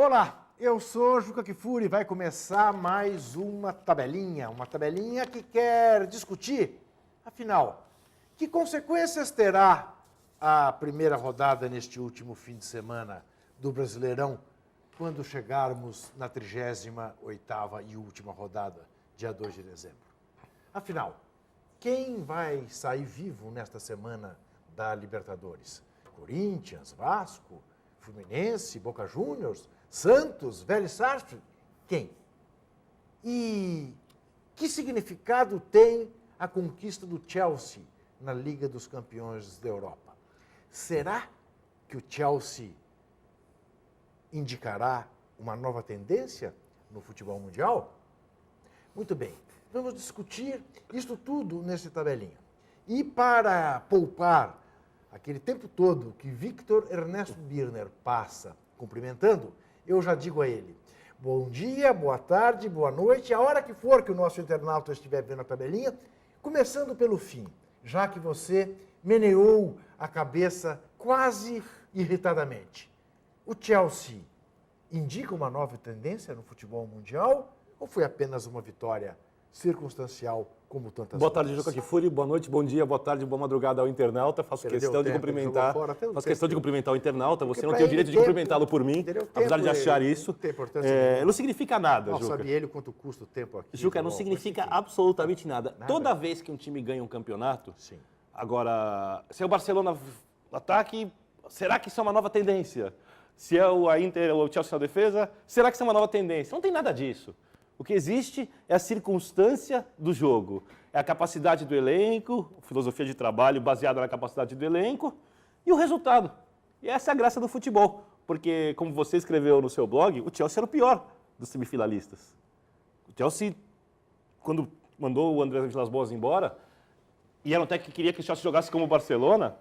Olá, eu sou Juca Kfouri e vai começar mais uma tabelinha que quer discutir, afinal, que consequências terá a primeira rodada neste último fim de semana do Brasileirão, quando chegarmos na 38ª e última rodada, dia 2 de dezembro. Afinal, quem vai sair vivo nesta semana da Libertadores? Corinthians, Vasco, Fluminense, Boca Juniors, Santos, Vélez Sarsfield? Quem? E que significado tem a conquista do Chelsea na Liga dos Campeões da Europa? Será que o Chelsea indicará uma nova tendência no futebol mundial? Muito bem, vamos discutir isso tudo nessa tabelinha. E para poupar aquele tempo todo que Victor Ernesto Birner passa cumprimentando, eu já digo a ele, bom dia, boa tarde, boa noite, a hora que for que o nosso internauta estiver vendo a tabelinha, começando pelo fim, já que você meneou a cabeça quase irritadamente. O Chelsea indica uma nova tendência no futebol mundial ou foi apenas uma vitória circunstancial como tantas Boa tarde, outras? Juca Kfouri. Boa noite, bom dia, boa tarde, boa madrugada ao internauta. Faço questão de cumprimentar o internauta. Você não tem o direito de cumprimentá-lo por mim, apesar de achar isso. Não significa nada, Juca. Não sabe ele quanto custa o tempo aqui. Juca, não significa absolutamente nada. Toda vez que um time ganha um campeonato, sim. Agora, se é o Barcelona no ataque, será que isso é uma nova tendência? Se é a Inter ou o Chelsea na defesa, será que isso é uma nova tendência? Não tem nada disso. O que existe é a circunstância do jogo, é a capacidade do elenco, filosofia de trabalho baseada na capacidade do elenco e o resultado. E essa é a graça do futebol, porque, como você escreveu no seu blog, o Chelsea era o pior dos semifinalistas. O Chelsea, quando mandou o André Vilas-Boas embora, e era um técnico que queria que o Chelsea jogasse como o Barcelona,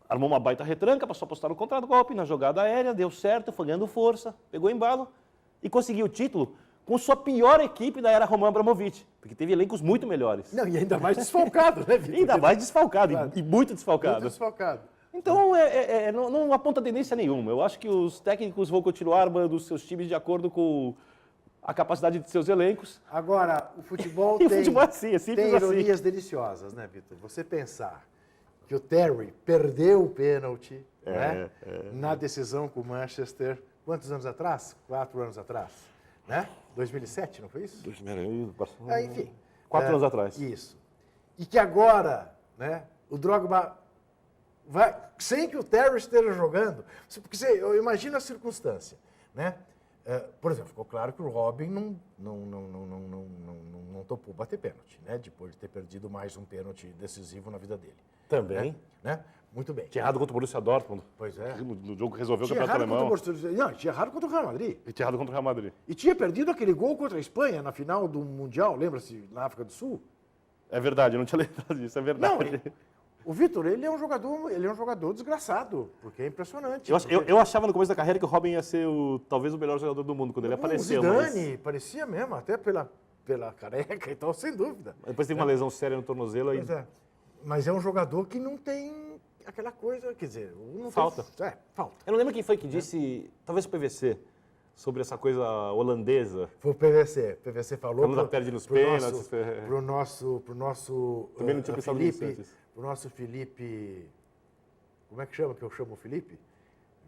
armou uma baita retranca, passou a apostar no contra-golpe, na jogada aérea, deu certo, foi ganhando força, pegou embalo e conseguiu o título com sua pior equipe da era Roman Abramovich, porque teve elencos muito melhores. Não, e ainda mais desfalcado, né, Vitor? Ainda mais desfalcado, claro. e muito desfalcado. Muito desfalcado. Então, não aponta tendência nenhuma. Eu acho que os técnicos vão continuar armando os seus times de acordo com a capacidade de seus elencos. Agora, o futebol o futebol é assim, é simples tem ironias deliciosas, né, Vitor? Você pensar que o Terry perdeu o pênalti na decisão com o Manchester, quantos anos atrás? 4 anos atrás, né? 2007, não foi isso? Enfim. 4 anos atrás. Isso. E que agora, né, o Drogba vai, sem que o Terry esteja jogando, porque eu imagino a circunstância, né? Por exemplo, ficou claro que o Robin não topou bater pênalti, né? Depois de ter perdido mais um pênalti decisivo na vida dele. Também. Né? Muito bem. Tinha errado contra o Borussia Dortmund. Pois é. No jogo que resolveu o campeonato alemão. Tinha errado contra o Real Madrid. E tinha errado contra o Real Madrid. E tinha perdido aquele gol contra a Espanha na final do Mundial, lembra-se, na África do Sul? É verdade, eu não tinha lembrado disso, é verdade. Não, o Vitor, ele é um jogador desgraçado, porque é impressionante. Eu achava no começo da carreira que o Robin ia ser talvez o melhor jogador do mundo quando ele apareceu. O Zidane parecia mesmo, até pela careca e tal, sem dúvida. Depois teve uma lesão séria no tornozelo. Pois é. Mas é um jogador que não tem aquela coisa, quer dizer... Não falta. Falta. Eu não lembro quem foi que disse, talvez o PVC, sobre essa coisa holandesa. Foi o PVC. O PVC falou... Quando perde nos pênaltis. Pro nosso Também não tinha pensado nisso antes. Pro nosso Felipe... Como é que chama que eu chamo o Felipe?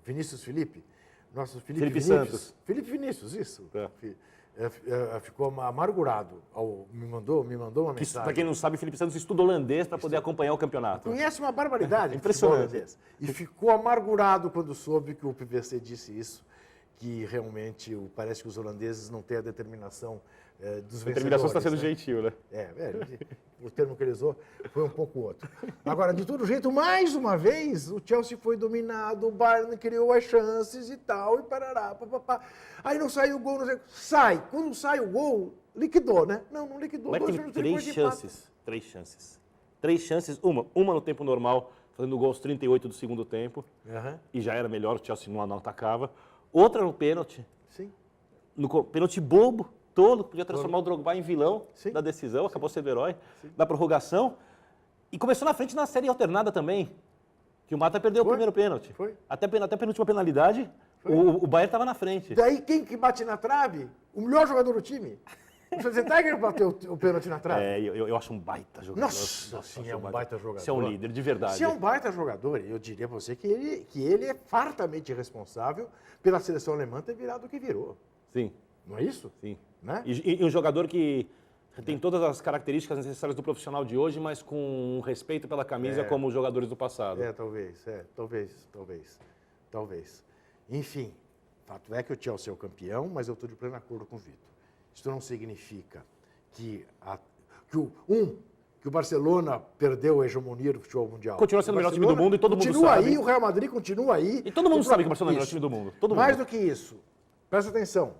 Vinícius Felipe. Nosso Felipe Vinícius. Santos. Felipe Vinícius, isso. Ficou amargurado. Me mandou uma mensagem. Para quem não sabe, Felipe Santos estuda holandês para poder acompanhar o campeonato. Conhece uma barbaridade. Impressionante. E ficou amargurado quando soube que o PVC disse isso, que realmente parece que os holandeses não têm a determinação dos vencedores. A determinação está sendo gentil, né? O termo que ele usou foi um pouco outro. Agora, de todo jeito, mais uma vez, o Chelsea foi dominado, o Bayern criou as chances e tal, e parará, papapá. Aí não saiu o gol, não sei. Sai. Quando sai o gol, liquidou, né? Não liquidou. Mas teve 3 chances. 3 chances. 3 chances, uma no tempo normal, fazendo o gol aos 38 do segundo tempo, e já era melhor, o Chelsea não atacava. Outra no pênalti. Sim. No pênalti bobo, tolo, podia transformar o Drogba em vilão da decisão, acabou sendo herói, da prorrogação. E começou na frente na série alternada também, que o Mata perdeu o primeiro pênalti. Foi. Até a penúltima penalidade, O Bayern estava na frente. Daí quem que bate na trave? O melhor jogador do time. O Schwarzenegger bateu o pênalti na trave. Eu acho um baita jogador. Nossa, sim, é um baita jogador. Você é um líder, de verdade. Se é um baita jogador, eu diria para você que ele é fartamente responsável pela seleção alemã ter virado o que virou. Sim. Não é isso? Sim. Né? E um jogador que tem todas as características necessárias do profissional de hoje, mas com um respeito pela camisa como os jogadores do passado. Talvez. Enfim, fato é que o Chelsea é o campeão, mas eu estou de pleno acordo com o Vitor. Isso não significa que o Barcelona perdeu a hegemonia do futebol mundial. Continua sendo o melhor time do mundo e todo mundo sabe. Continua aí, o Real Madrid continua aí. E todo mundo sabe que o Barcelona é o melhor time do mundo. Todo mundo. Mais do que isso, presta atenção,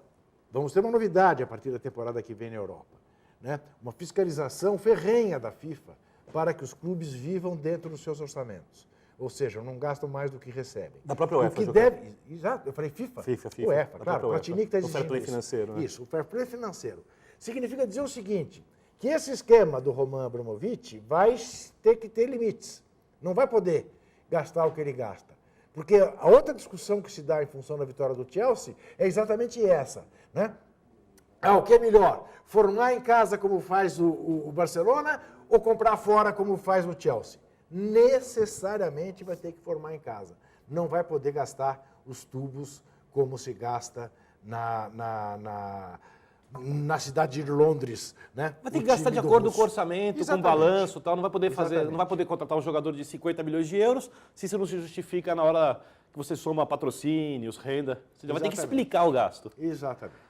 vamos ter uma novidade a partir da temporada que vem na Europa. Né? Uma fiscalização ferrenha da FIFA para que os clubes vivam dentro dos seus orçamentos. Ou seja, não gastam mais do que recebem. Da própria UEFA. O que deve... Exato, eu falei FIFA. FIFA. UEFA, claro. O Platini que está exigindo o fair play financeiro. Né? Isso, o fair play financeiro. Significa dizer o seguinte, que esse esquema do Roman Abramovich vai ter que ter limites. Não vai poder gastar o que ele gasta. Porque a outra discussão que se dá em função da vitória do Chelsea é exatamente essa. Né? O que é melhor? Formar em casa como faz o Barcelona ou comprar fora como faz o Chelsea? Necessariamente vai ter que formar em casa. Não vai poder gastar os tubos como se gasta na cidade de Londres, né? Vai ter que gastar de acordo com o orçamento, com o balanço, tal. Não vai poder não vai poder contratar um jogador de 50 milhões de euros se isso não se justifica na hora que você soma patrocínios, renda. Você já vai ter que explicar o gasto. Exatamente.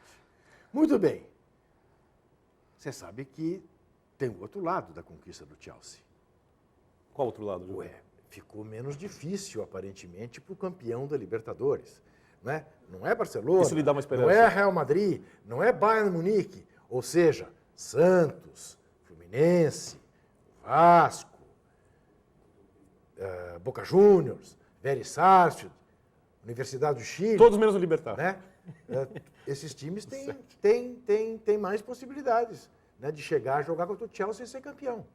Muito bem. Você sabe que tem o outro lado da conquista do Chelsea. Qual outro lado, Ju? Ficou menos difícil, aparentemente, para o campeão da Libertadores. Né? Não é Barcelona, isso lhe dá uma esperança. Não é Real Madrid, não é Bayern Munique. Ou seja, Santos, Fluminense, Vasco, Boca Juniors, Vélez Sarsfield, Universidade do Chile. Todos menos o Libertad. Né? Esses times têm mais possibilidades, né, de chegar a jogar contra o Chelsea e ser campeão.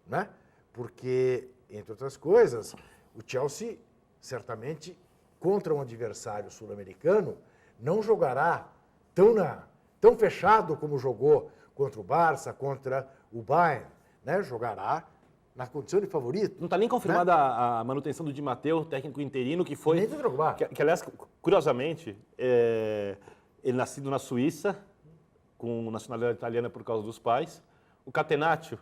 Né? Porque, entre outras coisas, o Chelsea, certamente, contra um adversário sul-americano, não jogará tão fechado como jogou contra o Barça, contra o Bayern. Né? Jogará na condição de favorito. Não está nem confirmada, né, a manutenção do Di Matteo, técnico interino, que foi... Nem do Drogba. Que, aliás, curiosamente, ele nascido na Suíça, com nacionalidade italiana por causa dos pais. O Catenaccio,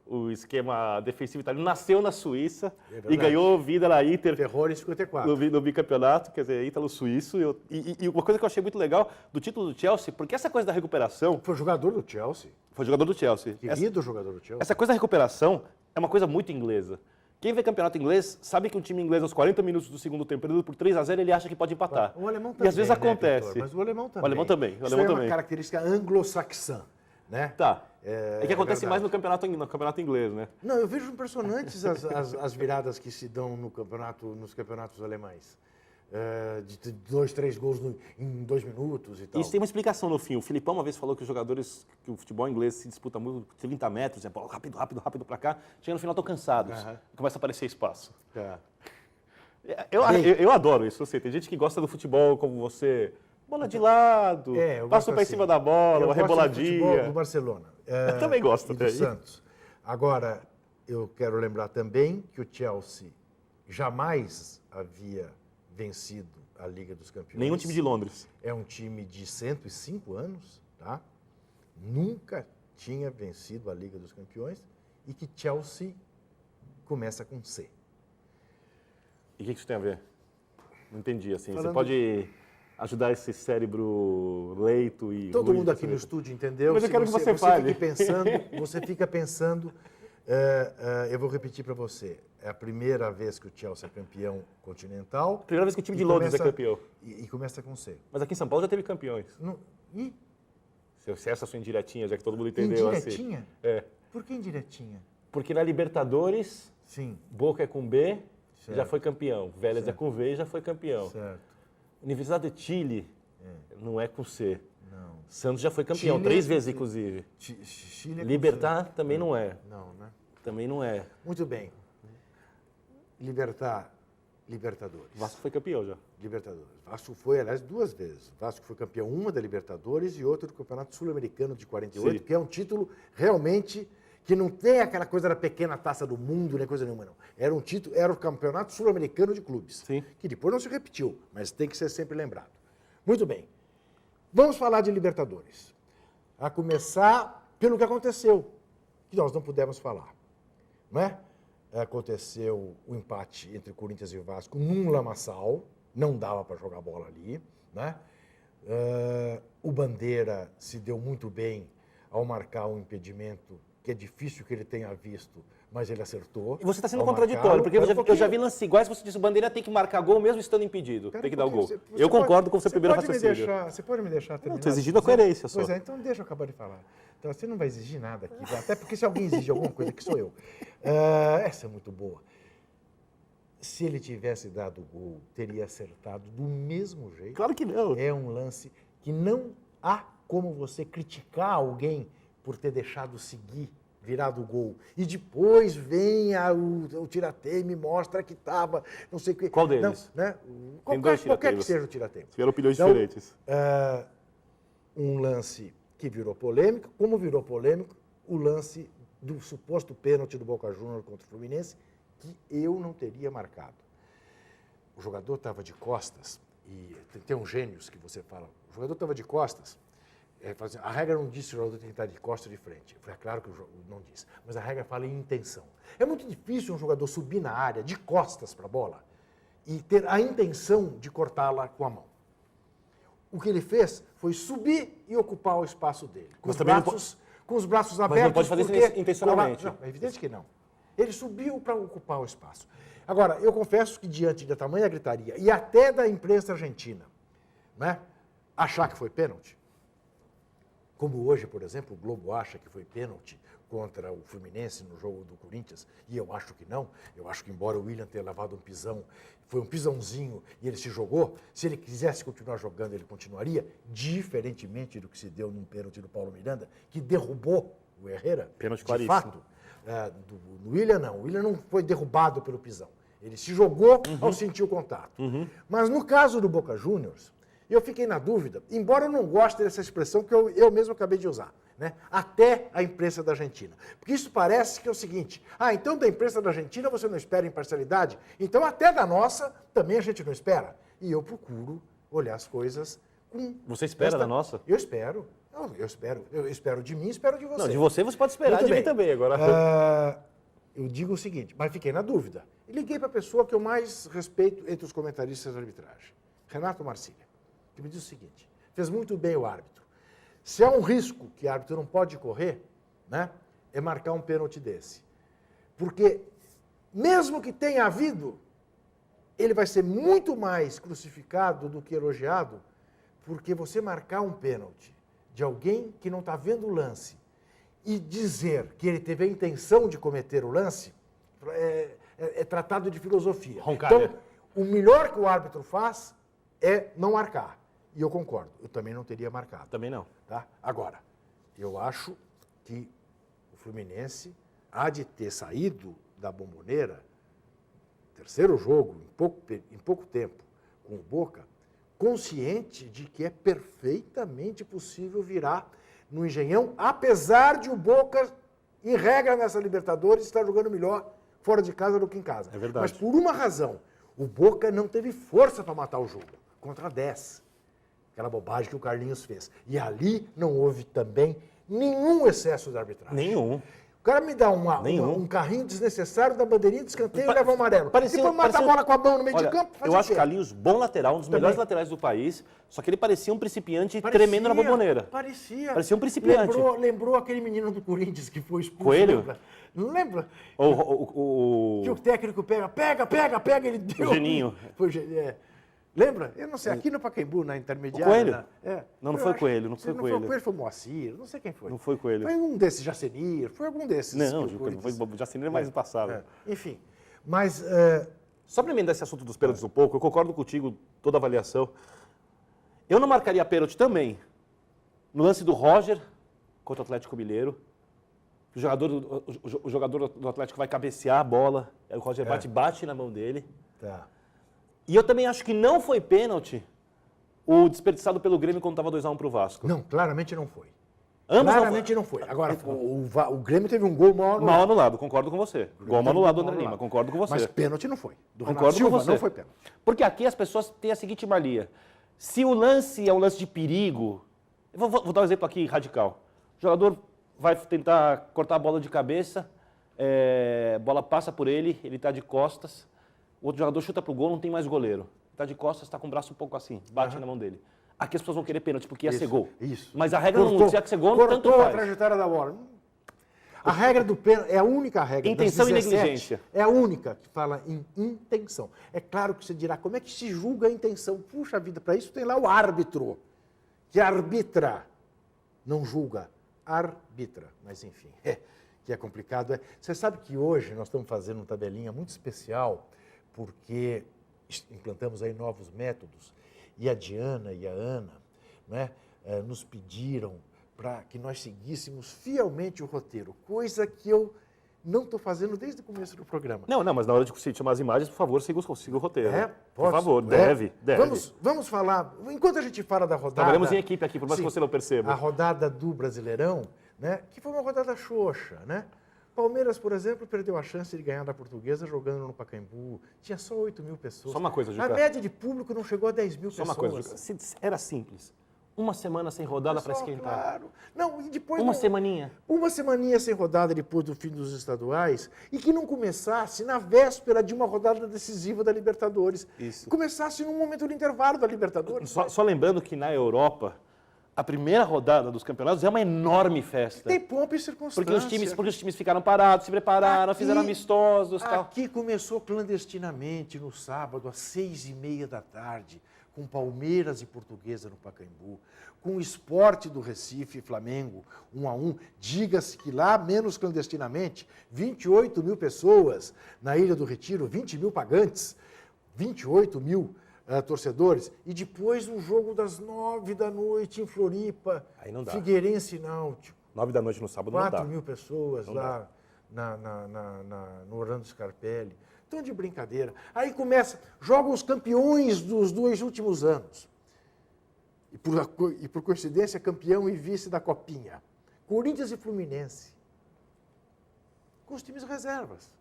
o esquema defensivo italiano, nasceu na Suíça e ganhou vida na Inter. Ferrou em 54. No bicampeonato, quer dizer, ítalo-suíço. E uma coisa que eu achei muito legal do título do Chelsea, porque essa coisa da recuperação... Foi jogador do Chelsea. Foi jogador do Chelsea. Querido jogador do Chelsea. Essa coisa da recuperação é uma coisa muito inglesa. Quem vê campeonato inglês sabe que um time inglês, aos 40 minutos do segundo tempo, perdido por 3-0, ele acha que pode empatar. O alemão também, e às vezes acontece. Victor, mas o alemão também. O alemão também. Isso é uma característica anglo-saxã. Né? Tá. É que acontece mais no campeonato inglês, né? Não, eu vejo impressionantes as viradas que se dão nos campeonatos alemães. De 2, 3 gols em 2 minutos e tal. Isso tem uma explicação no fim. O Filipão uma vez falou que os jogadores, que o futebol inglês se disputa muito, 30 metros, rápido pra cá, chega no final estão cansados. Começa a aparecer espaço. Eu adoro isso, tem gente que gosta do futebol como você... Bola de lado, passa o pé em cima da bola, uma reboladinha. Eu gosto do Barcelona. Eu também gosto. E do Santos. Agora, eu quero lembrar também que o Chelsea jamais havia vencido a Liga dos Campeões. Nenhum time de Londres. É um time de 105 anos, tá? Nunca tinha vencido a Liga dos Campeões e que Chelsea começa com C. E o que isso tem a ver? Não entendi, assim. Você pode ajudar esse cérebro leito e... Todo mundo aqui no estúdio entendeu. Mas eu quero que você fale. Você fica pensando... eu vou repetir para você. É a primeira vez que o Chelsea é campeão continental. Primeira vez que o time de Londres é campeão. E começa com C. Mas aqui em São Paulo já teve campeões. Se essa sua indiretinha, já que todo mundo entendeu indiretinha? Assim. É. Por que indiretinha? Porque na Libertadores, sim, Boca é com B, certo, já foi campeão. Vélez é com V e já foi campeão. Certo. Universidade de Chile não é com C. Não. Santos já foi campeão, Chile 3 vezes, inclusive. Chile é Libertad também não é. Não, né? Também não é. Muito bem. Libertad Libertadores. O Vasco foi campeão já. Libertadores. O Vasco foi, aliás, 2 vezes. O Vasco foi campeão, uma da Libertadores e outra do Campeonato Sul-Americano de 48, Sim. que é um título realmente que não tem aquela coisa da pequena taça do mundo, nem coisa nenhuma, não. Era um título, era o Campeonato Sul-Americano de Clubes, Sim. que depois não se repetiu, mas tem que ser sempre lembrado. Muito bem. Vamos falar de Libertadores. A começar pelo que aconteceu, que nós não pudemos falar, não é? Aconteceu o empate entre Corinthians e Vasco num lamaçal, não dava para jogar bola ali, né? O Bandeira se deu muito bem ao marcar um impedimento que é difícil que ele tenha visto, mas ele acertou. E você está sendo ao contraditório, marcá-lo. porque eu já vi lances iguais, você disse o Bandeira tem que marcar gol mesmo estando impedido, tem que dar o gol. Eu concordo com o seu primeiro raciocínio. Você pode me deixar terminar? Estou exigindo a coerência só. Pois é, então deixa eu acabar de falar. Então, você não vai exigir nada aqui, até porque se alguém exige alguma coisa, que sou eu. Essa é muito boa. Se ele tivesse dado o gol, teria acertado do mesmo jeito. Claro que não. É um lance que não há como você criticar alguém por ter deixado seguir, virado o gol. E depois vem o tiratema e me mostra que estava, não sei o que. Qual deles? Não, né? Tem dois Qualquer que tirateiros. seja o tiratema. Tiveram opiniões Então, diferentes. Um lance que virou polêmico, como virou polêmico o lance do suposto pênalti do Boca Juniors contra o Fluminense, que eu não teria marcado. O jogador estava de costas, e tem uns gênios que você fala, o jogador estava de costas, fala assim, a regra não diz se o jogador tem que estar de costas ou de frente. É claro que o jogo não diz, mas a regra fala em intenção. É muito difícil um jogador subir na área de costas para a bola e ter a intenção de cortá-la com a mão. O que ele fez foi subir e ocupar o espaço dele, com os braços abertos. Mas não pode fazer isso intencionalmente. Não, é evidente que não. Ele subiu para ocupar o espaço. Agora, eu confesso que diante da tamanha gritaria, e até da imprensa argentina, né, achar que foi pênalti, como hoje, por exemplo, o Globo acha que foi pênalti contra o Fluminense no jogo do Corinthians, e eu acho que não. Eu acho que, embora o William tenha levado um pisão, foi um pisãozinho e ele se jogou, se ele quisesse continuar jogando, ele continuaria, diferentemente do que se deu num pênalti do Paulo Miranda, que derrubou o Herrera. Pênalti de claríssimo. fato. Do William, não. O William não foi derrubado pelo pisão. Ele se jogou ao sentir o contato. Mas no caso do Boca Juniors, eu fiquei na dúvida, embora eu não goste dessa expressão que eu mesmo acabei de usar, né? Até a imprensa da Argentina. Porque isso parece que é o seguinte, então da imprensa da Argentina você não espera imparcialidade? Então até da nossa também a gente não espera. E eu procuro olhar as coisas com... Você espera da nossa? Eu espero. Eu espero de mim, espero de você. Não, de você pode esperar, Muito de mim bem. também agora. Eu digo o seguinte, mas fiquei na dúvida. E liguei para a pessoa que eu mais respeito entre os comentaristas de arbitragem, Renato Marcília, que me disse o seguinte, fez muito bem o árbitro. Se há um risco que o árbitro não pode correr, né, é marcar um pênalti desse. Porque, mesmo que tenha havido, ele vai ser muito mais crucificado do que elogiado, porque você marcar um pênalti de alguém que não está vendo o lance e dizer que ele teve a intenção de cometer o lance, é tratado de filosofia. Roncalha. Então, o melhor que o árbitro faz é não marcar. E eu concordo, eu também não teria marcado. Também não. Tá? Agora, eu acho que o Fluminense há de ter saído da Bombonera, terceiro jogo, em pouco tempo, com o Boca, consciente de que é perfeitamente possível virar no Engenhão, apesar de o Boca, em regra nessa Libertadores, estar jogando melhor fora de casa do que em casa. É verdade. Mas por uma razão, o Boca não teve força para matar o jogo, contra 10. Aquela bobagem que o Carlinhos fez. E ali não houve também nenhum excesso de arbitragem. Nenhum. O cara me dá um carrinho desnecessário da bandeirinha de escanteio e leva o amarelo. Parecia- Depois mata parecia- a bola com a mão no meio Olha, de campo. eu acho o Carlinhos bom lateral, um dos melhores laterais do país, só que ele parecia um principiante tremendo na Bombonera. Parecia um principiante. Lembrou aquele menino do Corinthians que foi expulso. Coelho? Lembra? Não lembra? O Que o técnico pega, ele deu. O Geninho. Foi, lembra? Eu não sei, aqui no Pacaembu, na intermediária. O Coelho? né? Não Eu foi acho- Coelho, não foi Não Coelho. foi Coelho, foi Moacir, não sei quem foi. Não foi Coelho. Foi um desses, Jacenir, foi algum desses. Não, que o Juca, não foi Corinthians- Jacinei mais no passado. Enfim, mas... Só para emendar esse assunto dos pênaltis um pouco, eu concordo contigo, toda a avaliação. Eu não marcaria pênalti também no lance do Roger contra o Atlético Mineiro. O jogador do Atlético vai cabecear a bola, aí o Roger bate na mão dele. Tá. E eu também acho que não foi pênalti o desperdiçado pelo Grêmio quando estava 2-1 para o Vasco. Não, claramente não foi. Ambos Claramente não foi. Agora, o Grêmio teve um gol mal anulado. mal anulado, concordo com você. Gol mal anulado do André Lima, concordo com você. Mas pênalti não foi. Do Renato Concordo com Silva você. não foi pênalti. Porque aqui as pessoas têm a seguinte mania. Se o lance é um lance de perigo... Eu vou dar um exemplo aqui radical. O jogador vai tentar cortar a bola de cabeça, a bola passa por ele, ele está de costas, o outro jogador chuta para o gol, não tem mais goleiro. Está de costas, está com o braço um pouco assim, bate na mão dele. Aqui as pessoas vão querer pênalti, porque ia ser gol. Isso. Mas a regra não tinha que ser gol, tanto Cortou a faz. trajetória da bola. A regra do pênalti é a única regra. Intenção das e 17, negligência. É a única que fala em intenção. É claro que você dirá, como é que se julga a intenção? Puxa vida, para isso tem lá o árbitro, que arbitra, não julga, arbitra. Mas enfim, que é complicado. Você sabe que hoje nós estamos fazendo uma tabelinha muito especial, porque implantamos aí novos métodos, e a Diana e a Ana, né, nos pediram para que nós seguíssemos fielmente o roteiro, coisa que eu não estou fazendo desde o começo do programa. Não, mas na hora de você chamar as imagens, por favor, siga o roteiro. Por Posso? favor, deve. Vamos falar, enquanto a gente fala da rodada... Trabalhamos em equipe aqui, por mais Sim, que você não perceba. A rodada do Brasileirão, né, que foi uma rodada xoxa, né? Palmeiras, por exemplo, perdeu a chance de ganhar da Portuguesa jogando no Pacaembu. Tinha só 8 mil pessoas. Só uma coisa, Juca. A média de público não chegou a 10 mil Só pessoas. uma coisa, Juca. Era simples. Uma semana sem rodada para esquentar. Claro. Não, e depois Uma semaninha. Uma semaninha sem rodada depois do fim dos estaduais e que não começasse na véspera de uma rodada decisiva da Libertadores. Isso. Começasse num momento do intervalo da Libertadores. Só lembrando que na Europa, a primeira rodada dos campeonatos é uma enorme festa. Tem pompa e circunstância. Porque os times ficaram parados, se prepararam, fizeram amistosos e tal. Aqui começou clandestinamente no sábado, às 6h30 da tarde, com Palmeiras e Portuguesa no Pacaembu, com o Sport do Recife e Flamengo, 1-1. Diga-se que lá, menos clandestinamente, 28 mil pessoas na Ilha do Retiro, 20 mil pagantes, 28 mil torcedores. E depois um jogo das 9 da noite em Floripa, Aí não dá. Figueirense e Náutico. 9 da noite no sábado não 4 dá. mil pessoas Não lá no Orlando Scarpelli. Então, de brincadeira. Aí começa, jogam os campeões dos 2 últimos anos. E por coincidência, campeão e vice da Copinha. Corinthians e Fluminense. Com os times reservas.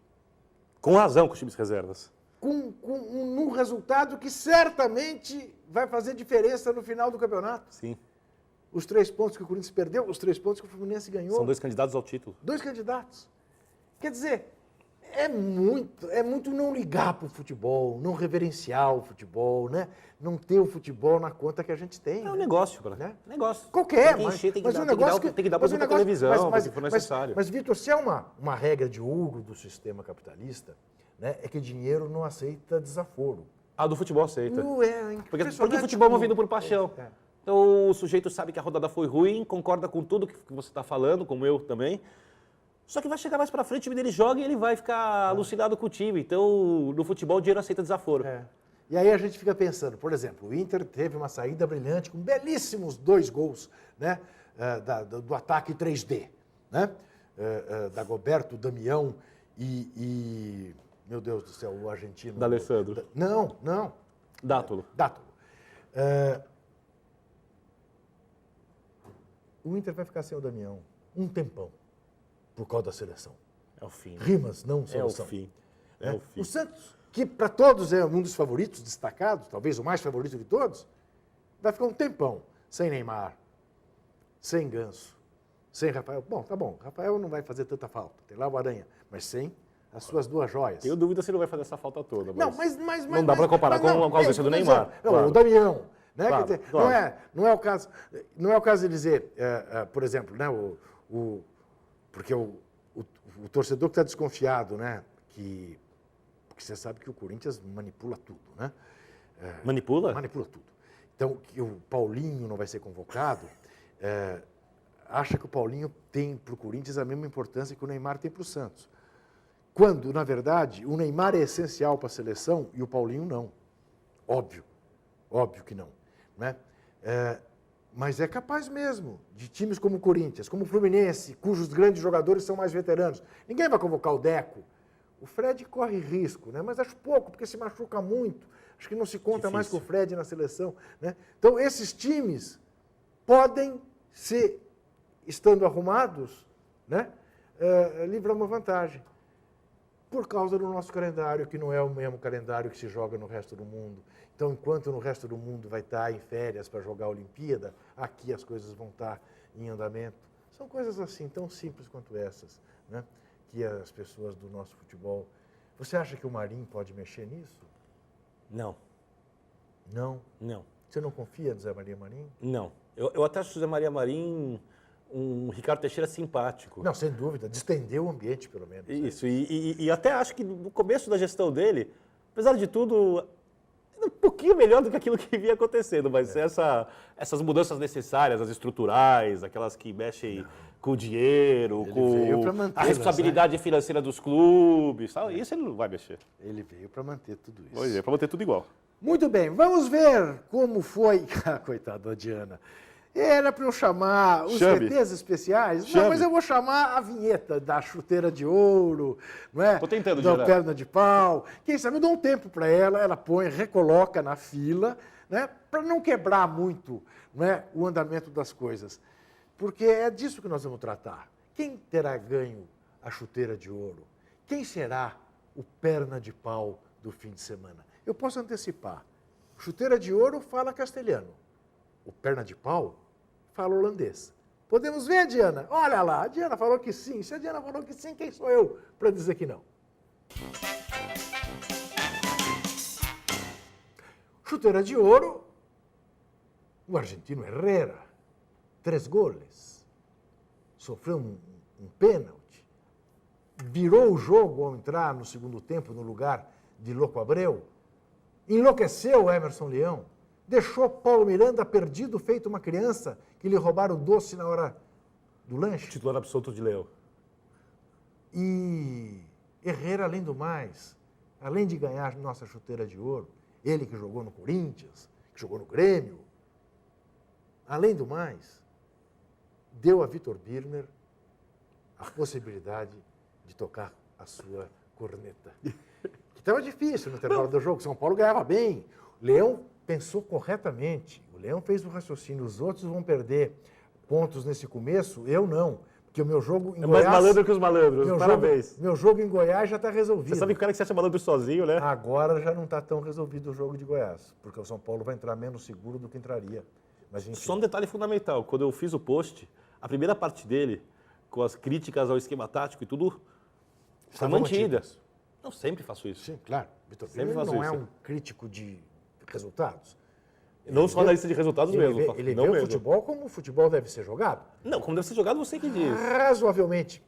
Com razão com os times reservas. Num resultado que certamente vai fazer diferença no final do campeonato. Sim. Os 3 pontos que o Corinthians perdeu, os 3 pontos que o Fluminense ganhou. São 2 candidatos ao título. 2 candidatos. Quer dizer, é muito não ligar para o futebol, não reverenciar o futebol, né? Não ter o futebol na conta que a gente tem. É um né? negócio, cara. Né? Negócio. Qualquer, Tem que mas, encher, tem que mas dar, um negócio que... tem que dar para mas um botar negócio- televisão, mas- se for necessário. Mas, Vitor, se é uma regra de ouro do sistema capitalista, né, é que dinheiro não aceita desaforo. A do futebol aceita. Porque Impressionante futebol é como- movido por paixão. É. Então o sujeito sabe que a rodada foi ruim, concorda com tudo que você está falando, como eu também. Só que vai chegar mais pra frente, o time dele joga e ele vai ficar alucinado com o time. Então, no futebol, o dinheiro aceita desaforo. É. E aí a gente fica pensando, por exemplo, o Inter teve uma saída brilhante com belíssimos 2 gols, né, do ataque 3D, né, Dagoberto, Damião e, meu Deus do céu, o argentino... D'Alessandro. Não. Dátulo. Dátulo. O Inter vai ficar sem o Damião um tempão, por causa da seleção. É o fim. Rimas, não É o solução. fim. É o fim. O Santos, que para todos é um dos favoritos destacados, talvez o mais favorito de todos, vai ficar um tempão sem Neymar, sem Ganso, sem Rafael. Bom, tá bom, Rafael não vai fazer tanta falta, tem lá o Aranha, mas sem as suas 2 joias. Tenho dúvida se ele vai fazer essa falta toda. Não, mas não dá para comparar com a ausência do Neymar. Não, Claro. o Damião. Né? Claro, Quer dizer, claro. não é o caso de dizer, por exemplo, né, porque o torcedor que está desconfiado, né, porque você sabe que o Corinthians manipula tudo, né? Manipula? Manipula tudo. Então, que o Paulinho não vai ser convocado, acha que o Paulinho tem para o Corinthians a mesma importância que o Neymar tem para o Santos. Quando, na verdade, o Neymar é essencial para a seleção e o Paulinho não. Óbvio que não. Né? Mas é capaz mesmo de times como o Corinthians, como o Fluminense, cujos grandes jogadores são mais veteranos. Ninguém vai convocar o Deco. O Fred corre risco, né? Mas acho pouco, porque se machuca muito. Acho que não se conta mais com o Difícil. Fred na seleção, né? Então, esses times podem ser, estando arrumados, né, livrar uma vantagem. Por causa do nosso calendário, que não é o mesmo calendário que se joga no resto do mundo. Então, enquanto no resto do mundo vai estar em férias para jogar a Olimpíada, aqui as coisas vão estar em andamento. São coisas assim, tão simples quanto essas, né, que as pessoas do nosso futebol... Você acha que o Marinho pode mexer nisso? Não, Não. não, Você não confia no Zé Maria Marinho? não. Eu até acho o José Maria Marim um Ricardo Teixeira simpático. Não, sem dúvida. Distendeu o ambiente, pelo menos. né? Isso, e até acho que no começo da gestão dele, apesar de tudo, um pouquinho melhor do que aquilo que vinha acontecendo, mas essas mudanças necessárias, as estruturais, aquelas que mexem com o dinheiro, Ele veio pra com mantê-las, a responsabilidade financeira dos clubes, tal, isso ele não vai mexer. Ele veio para manter tudo isso. Pois é, para manter tudo igual. Muito bem, vamos ver como foi. Coitada da Diana. Era para eu chamar os Chame. VTs especiais? Não, Chame. mas eu vou chamar a vinheta da chuteira de ouro, não é? Tô tentando, da Diana. perna de pau. Quem sabe eu dou um tempo para ela põe, recoloca na fila, né? Para não quebrar muito, não é, o andamento das coisas. Porque é disso que nós vamos tratar. Quem terá ganho a chuteira de ouro? Quem será o perna de pau do fim de semana? Eu posso antecipar. Chuteira de ouro fala castelhano. O perna de pau fala holandês. Podemos ver, Diana? Olha lá, a Diana falou que sim. Se a Diana falou que sim, quem sou eu para dizer que não? Chuteira de ouro, o argentino Herrera, 3 goles. Sofreu um pênalti. Virou o jogo ao entrar no segundo tempo no lugar de Loco Abreu. Enlouqueceu o Emerson Leão. Deixou Paulo Miranda perdido, feito uma criança que lhe roubaram o doce na hora do lanche. Titular absoluto de Leão. E Herrera, além do mais, além de ganhar nossa chuteira de ouro, ele que jogou no Corinthians, que jogou no Grêmio, além do mais, deu a Vitor Birner a possibilidade de tocar a sua corneta. Que estava difícil no intervalo do jogo, São Paulo ganhava bem. Leão pensou corretamente. O Leão fez o raciocínio. Os outros vão perder pontos nesse começo, eu não. Porque o meu jogo em É Goiás... mais malandro que os malandros, parabéns. Meu jogo em Goiás já está resolvido. Você sabe que o cara que se acha malandro sozinho, né? Agora já não está tão resolvido o jogo de Goiás. Porque o São Paulo vai entrar menos seguro do que entraria. Mas, enfim, Só um detalhe fundamental. Quando eu fiz o post, a primeira parte dele, com as críticas ao esquema tático e tudo, foi estavam mantida. mantidas. Eu sempre faço isso. Sim, claro. Vitor Sempre Birner faço não é isso. um crítico de resultados. Não só na lista de resultados mesmo. Ele não vê o mesmo. futebol como o futebol deve ser jogado. Não, como deve ser jogado, você que diz. Razoavelmente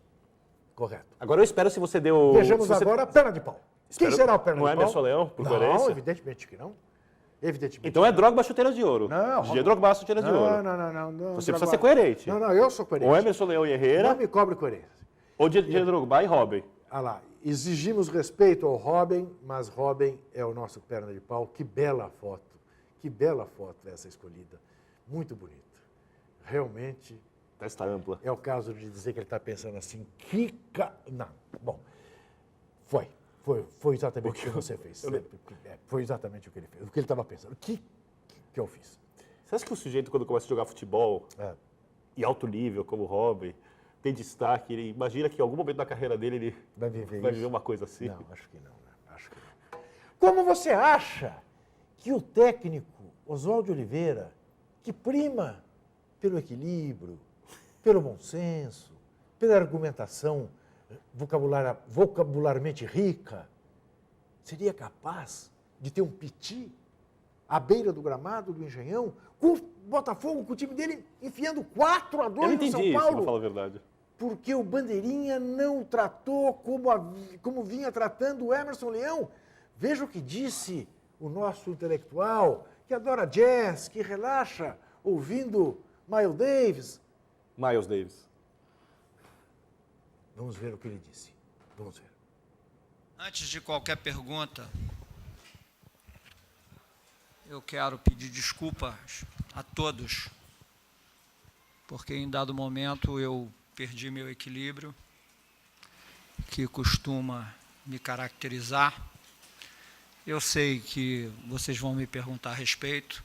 correto. Agora eu espero se você deu... Vejamos se você... agora a perna de pau. Quem Espero- será o perna não de é pau? Emerson Leão, por Não, coerência? evidentemente que não. Evidentemente. Então é Drogba chuteiras de ouro. Não, Dia Drogba chuteiras de ouro. Não. Você precisa ser coerente. Não, eu sou coerente. Ou Emerson Leão e Não Herrera, me cobre coerência. ou dia Drogba e Robin. Ah lá, exigimos respeito ao Robin, mas Robin é o nosso perna de pau. Que bela foto. Que bela foto essa escolhida. Muito bonita. Realmente Testa ampla. é o caso de dizer que ele está pensando assim, Não, bom, foi exatamente o que você fez. Foi exatamente o que ele fez, o que ele estava pensando. O que eu fiz? Você acha que o sujeito, quando começa a jogar futebol, É. em alto nível, como o Robin, tem destaque, ele imagina que em algum momento da carreira dele ele Vai viver vai isso? viver uma coisa assim? Não, acho que não. Né? Acho que não. Como você acha que o técnico Oswaldo Oliveira, que prima pelo equilíbrio, pelo bom senso, pela argumentação vocabularmente rica, seria capaz de ter um piti à beira do gramado do Engenhão, com o Botafogo, com o time dele enfiando 4-2 Eu não no entendi São isso, Paulo? pra falar a verdade. Porque o Bandeirinha não tratou como vinha tratando o Emerson Leão. Veja o que disse o nosso intelectual, que adora jazz, que relaxa ouvindo Miles Davis. Miles Davis. Vamos ver o que ele disse. Vamos ver. Antes de qualquer pergunta, eu quero pedir desculpas a todos, porque em dado momento eu perdi meu equilíbrio, que costuma me caracterizar, Eu sei que vocês vão me perguntar a respeito,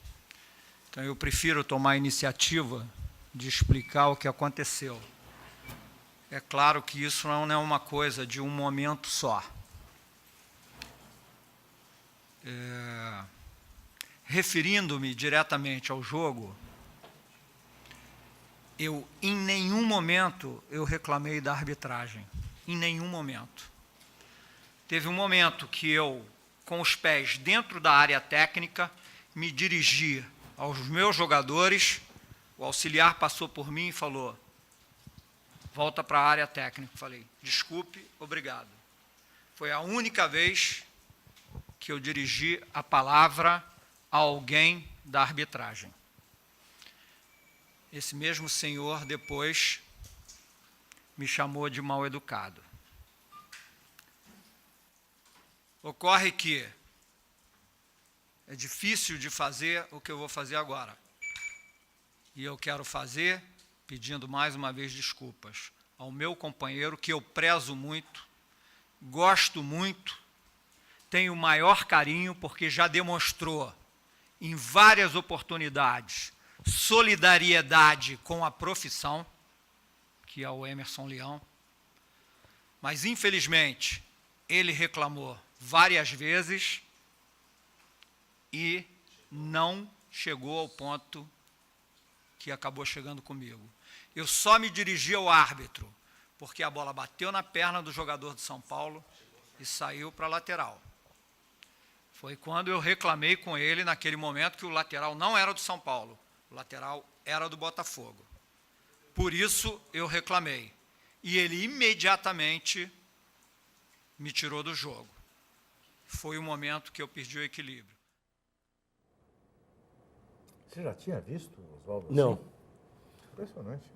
então eu prefiro tomar a iniciativa de explicar o que aconteceu. É claro que isso não é uma coisa de um momento só. Referindo-me diretamente ao jogo, em nenhum momento eu reclamei da arbitragem. Em nenhum momento. Teve um momento que eu, com os pés dentro da área técnica, me dirigi aos meus jogadores, o auxiliar passou por mim e falou, volta para a área técnica. Falei, desculpe, obrigado. Foi a única vez que eu dirigi a palavra a alguém da arbitragem. Esse mesmo senhor depois me chamou de mal educado. Ocorre que é difícil de fazer o que eu vou fazer agora. E eu quero fazer pedindo mais uma vez desculpas ao meu companheiro, que eu prezo muito, gosto muito, tenho o maior carinho, porque já demonstrou em várias oportunidades solidariedade com a profissão, que é o Emerson Leão, mas infelizmente ele reclamou várias vezes e não chegou ao ponto que acabou chegando comigo. Eu só me dirigi ao árbitro, porque a bola bateu na perna do jogador de São Paulo e saiu para a lateral. Foi quando eu reclamei com ele, naquele momento, que o lateral não era do São Paulo, o lateral era do Botafogo. Por isso eu reclamei. E ele imediatamente me tirou do jogo. Foi o momento que eu perdi o equilíbrio. Você já tinha visto, Oswaldo? Não. Assim? Impressionante.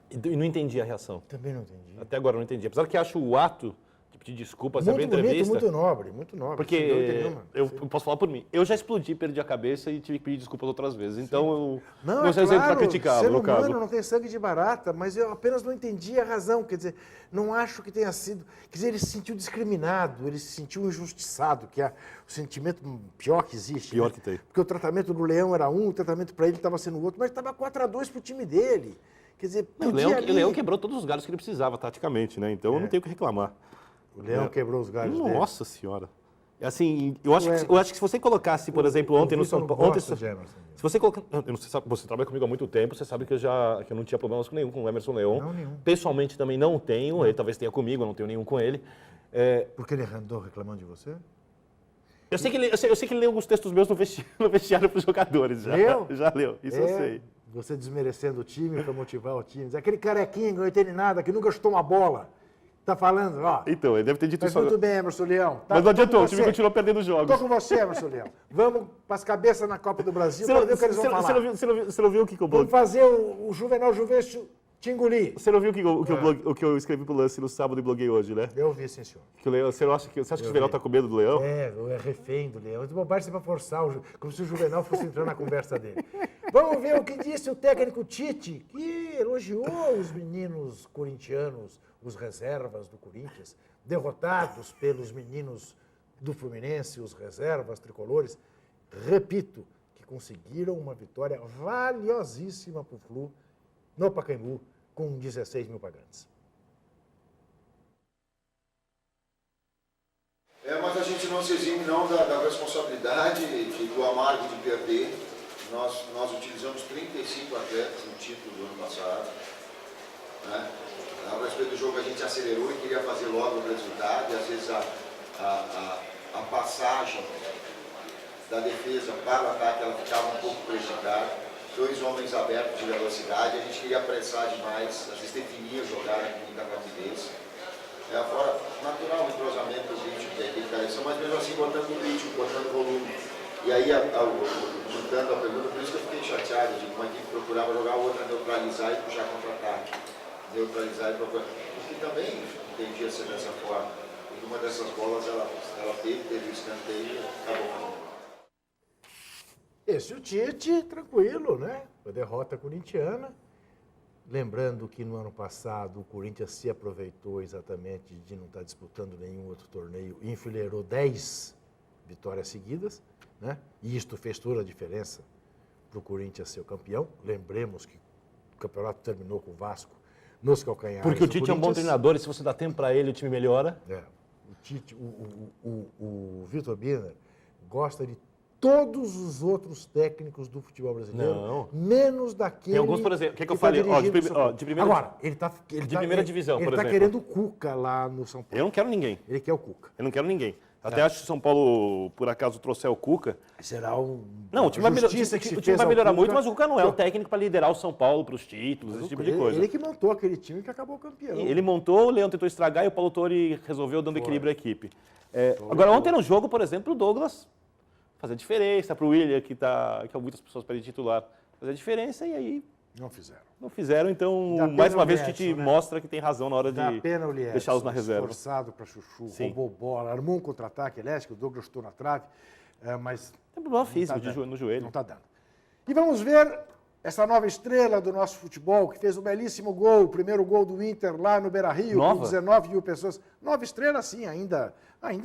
E não entendi a reação. Também não entendi. Até agora eu não entendi. Apesar que acho o ato de pedir desculpas, Muito abrir bonito, entrevista... muito nobre, muito nobre. Porque eu posso falar por mim. Eu já explodi, perdi a cabeça e tive que pedir desculpas outras vezes. Então eu não sei para criticá-lo, no caso. Ser humano não tem sangue de barata, mas eu apenas não entendi a razão. Quer dizer, não acho que tenha sido... Quer dizer, ele se sentiu discriminado, ele se sentiu injustiçado, que é o sentimento pior que existe. Pior né? que tem. Porque o tratamento do Leão era um, o tratamento para ele estava sendo outro, mas estava 4-2 para o time dele. Quer dizer, O Leão quebrou todos os galhos que ele precisava, taticamente, né? Então eu não tenho o que reclamar. O Leão quebrou os galhos dele. Nossa Senhora. Assim, eu acho que se você colocasse, por exemplo, ontem no São Paulo... Se você colocar... Você trabalha comigo há muito tempo, você sabe que eu não tinha problemas com nenhum com o Emerson Leão. Não, nenhum. Pessoalmente também não tenho, ele talvez tenha comigo, eu não tenho nenhum com ele. Porque ele andou reclamando de você? Eu sei que ele leu alguns textos meus no vestiário para os jogadores. Leu? Já leu, isso eu sei. Você desmerecendo o time para motivar o time. Aquele carequinha que não entende nada, que nunca chutou uma bola. Tá falando, ó. Então, ele deve ter dito Mas isso. muito bem, Emerson Leão. Tá, mas não adiantou, o time continuou perdendo jogos. Tô com você, Emerson Leão. Vamos para as cabeças na Copa do Brasil para ver o que eles vão falar. Você não viu o que eu bloguei? Vamos fazer o Juvenal Juvencio te engolir. Você não viu o que eu escrevi pro Lance no sábado e bloguei hoje, né? Eu vi, sim, senhor. Que o Leão, você acha que o Juvenal tá com medo do Leão? É refém do Leão. De bobagem você vai forçar, como se o Juvenal fosse entrar na conversa dele. Vamos ver o que disse o técnico Tite, que elogiou os meninos corintianos, os reservas do Corinthians, derrotados pelos meninos do Fluminense, os reservas tricolores. Repito, que conseguiram uma vitória valiosíssima para o Flu no Pacaembu, com 16 mil pagantes. Mas a gente não se exime não da responsabilidade, do amargo de perder. Nós utilizamos 35 atletas no título do ano passado. Né? A respeito do jogo a gente acelerou e queria fazer logo o resultado, e às vezes a passagem da defesa para o ataque ela ficava um pouco prejudicada. 2 homens abertos de velocidade, a gente queria apressar demais, às vezes definia jogar com muita rapidez. Fora natural o entrosamento do ritmo da equipe, mas mesmo assim botando o ritmo, botando volume. E aí, juntando a pergunta, por isso que eu fiquei chateado de uma equipe procurava jogar, a outra neutralizar e puxar contra-ataque. Neutralizar e procurar. Porque também entendia ser dessa forma. E uma dessas bolas ela teve o escanteio e acabou. Esse o Tite, tranquilo, né? A derrota corintiana. Lembrando que no ano passado o Corinthians se aproveitou exatamente de não estar disputando nenhum outro torneio e enfileirou 10 vitórias seguidas, né? E isto fez toda a diferença para o Corinthians ser o campeão. Lembremos que o campeonato terminou com o Vasco nos calcanhares. Porque o do Tite é um bom Corinthians. treinador e se você dá tempo para ele, o time melhora. O Tite, o Vitor Birner gosta de todos os outros técnicos do futebol brasileiro, Não. menos daquele. Tem alguns, por exemplo, o que tá eu falei? Ó, dirigindo o São Paulo. de primeira- Agora, de primeira divisão, por Ele está exemplo. querendo o Cuca lá no São Paulo. Eu não quero ninguém. Ele quer o Cuca. Eu não quero ninguém. Até acho que se o São Paulo, por acaso, trouxer o Cuca... Será um. Não, o time vai, justiça que se o time fez vai ao melhorar Cuca. muito, mas o Cuca não é o técnico para liderar o São Paulo para os títulos, esse tipo de coisa. Ele que montou aquele time que acabou campeão. Ele montou, o Leão tentou estragar e o Paulo Torre resolveu dando equilíbrio à equipe. Agora, ontem no jogo, por exemplo, o Douglas fazia diferença para o William, que muitas pessoas pedem titular, fazia diferença e aí Não fizeram. não fizeram. Então, Dá mais pena uma o vez, o Liedson, Tite né? mostra que tem razão na hora Dá de pena o Liedson, deixá-los na reserva. esforçado para chuchu, Sim. roubou bola, armou um contra-ataque, aliás, que o Douglas chutou na trave, mas Tem problema não físico tá dando. no joelho. Não está dando. E vamos ver essa nova estrela do nosso futebol, que fez um belíssimo gol, o primeiro gol do Inter lá no Beira-Rio, com Nova? 19 mil pessoas. Nova estrela, sim, ainda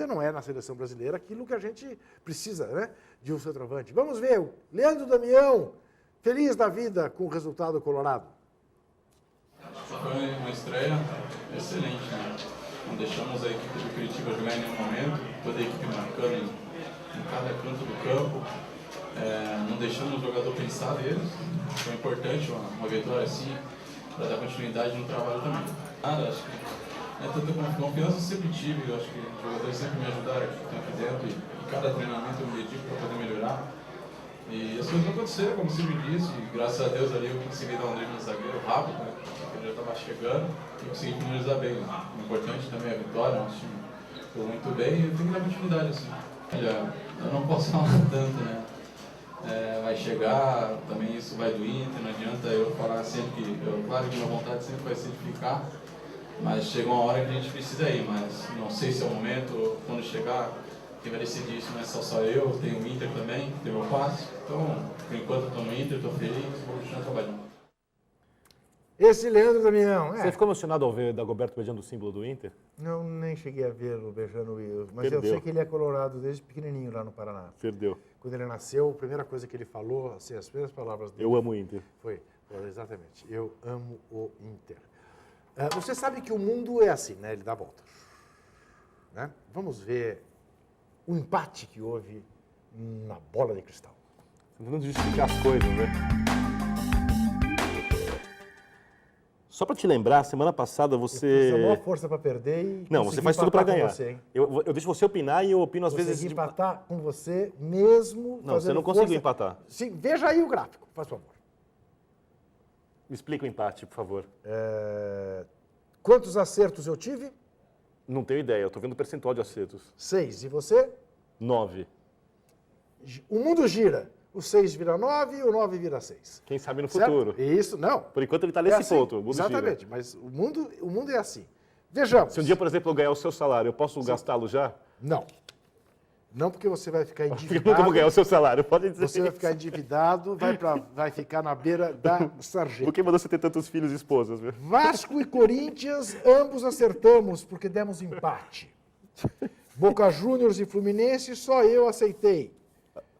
não é na seleção brasileira aquilo que a gente precisa, né, de um centroavante. Vamos ver, o Leandro Damião, feliz da vida com o resultado colorado. Foi uma estreia excelente, né? Não deixamos a equipe do Curitiba jogar em nenhum momento, toda a equipe marcando em cada canto do campo. Não deixamos o jogador pensar neles. Foi importante uma vitória assim, para dar continuidade no trabalho também. Acho que tanta confiança eu sempre tive, eu acho que os jogadores sempre me ajudaram aqui dentro e cada treinamento eu me dedico para poder melhorar. E as coisas aconteceram, como você me disse, e graças a Deus ali eu consegui dar um drible no zagueiro rápido, né? Ele já estava chegando e consegui finalizar bem. O importante também é a vitória, nosso time foi muito bem e eu tenho que dar continuidade assim. Olha, eu não posso falar tanto, né? Vai chegar, também isso vai do Inter, não adianta eu falar sempre claro que minha vontade sempre vai ser de ficar, mas chega uma hora que a gente precisa ir, mas não sei se é o momento, quando chegar, quem vai decidir isso não é só eu, tem o Inter também, tem o meu passe, então, por enquanto eu estou no Inter, estou feliz, vou continuar trabalhando. Esse Leandro Damião, Você ficou emocionado ao ver Dagoberto beijando o símbolo do Inter? Não, nem cheguei a ver o beijando o Will, mas Perdeu. eu sei que ele é colorado desde pequenininho lá no Paraná. Perdeu. Quando ele nasceu, a primeira coisa que ele falou, assim, as primeiras palavras dele Eu amo o Inter. foi exatamente, eu amo o Inter. Você sabe que o mundo é assim, né? Ele dá volta. Né? Vamos ver o empate que houve na bola de cristal. Tentando justificar as coisas, né? Só para te lembrar, semana passada Você fez a maior você... força para perder e Não, você consegui faz tudo para empatar com ganhar. Você, hein? Eu deixo você opinar e eu opino às Consegui vezes... empatar com você mesmo Não, fazendo você não conseguiu força. empatar. Sim, veja aí o gráfico, faz favor. Me explica o empate, por favor. Quantos acertos eu tive? Não tenho ideia, eu tô vendo o percentual de acertos. 6. E você? 9. O mundo gira. O 6 vira 9 e o 9 vira 6. Quem sabe no Certo? futuro. Isso, não. Por enquanto ele está É nesse assim, ponto. O mundo gira. exatamente, mas o mundo é assim. Vejamos. Se um dia, por exemplo, eu ganhar o seu salário, eu posso gastá-lo já? Não. Não, porque você vai ficar Porque eu nunca vou ganhar endividado. o seu salário, pode dizer. Você vai ficar endividado, vai ficar na beira da Por sarjeta. que mandou você ter tantos filhos e esposas, viu? Vasco e Corinthians, ambos acertamos, porque demos empate. Boca Juniors e Fluminense, só eu aceitei.